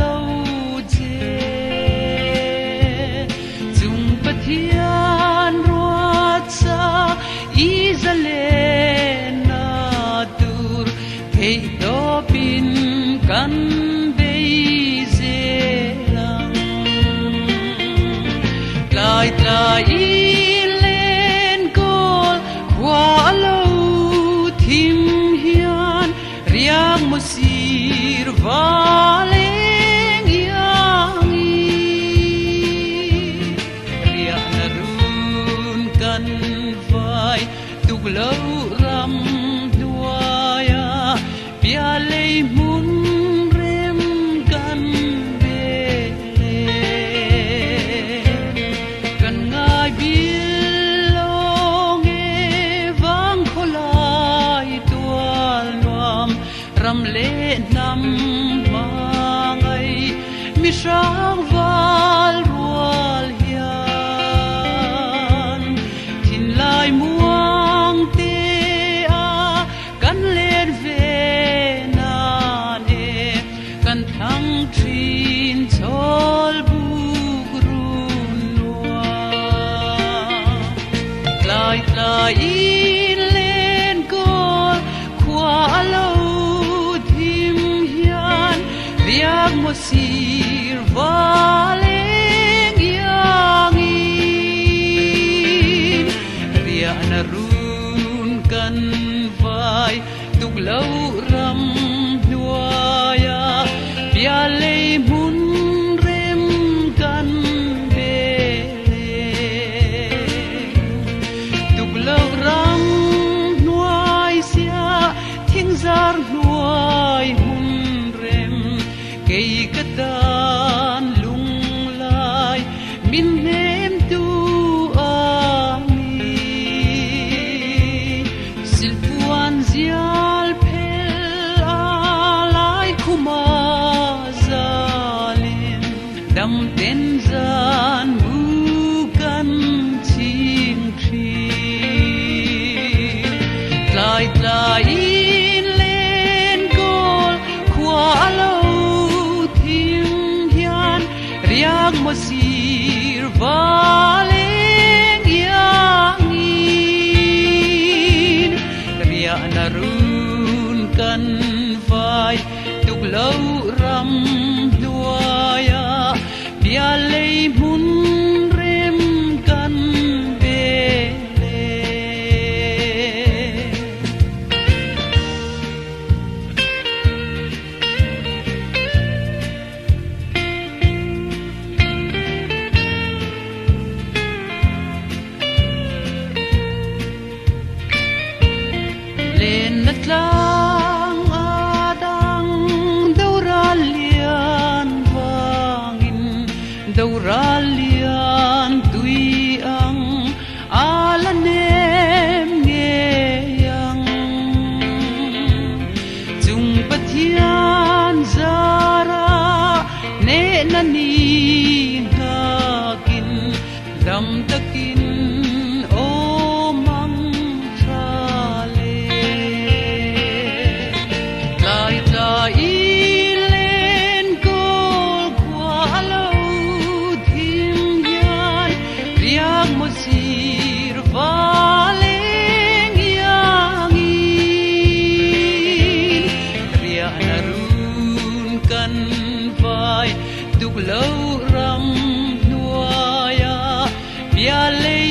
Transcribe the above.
lâu chê chung pathian ruat sa Israelena tur thei to pin kan lang lai lai lên col qua lâu thim hian riang mo sir valeng yangi ria na run kan vai tuk lâu ram duaya pia lei mun rem kan bele kan ngai bilong e vang kholai tual nuam ram le nam mangai mi sang val rual hian thin lai muang te a kan len ve nan e kan thang thin chol bu grun nuwa lai lai in len gol khwa lo thim hian riak mo sir valeng yangi ria na run kan vai tuk lâu ram nuaya pia lei mun rem kan bele tuk lâu ram nuai sia thing zar nuai mun rem kei katan lung lai min nem tu ami silpuan zial phel alai kuma zalim dam ten zan bu kan ching thi lai lai in len gol khwa lo thim hian riak mo sir valeng yangi ria na run kan vai tuk lâu ram duaya pia lei mun rem kan bele lên đất lang adang đâu ra lian vangin đâu ra lian tui ang alanem nghe yang chung pathian zara ne nani nakin dam takin omang trale lai lai len gol kwa lo thim hian riak mo sir valeng yangi ria na run kan vai tuk lâu ram nuaya pia lei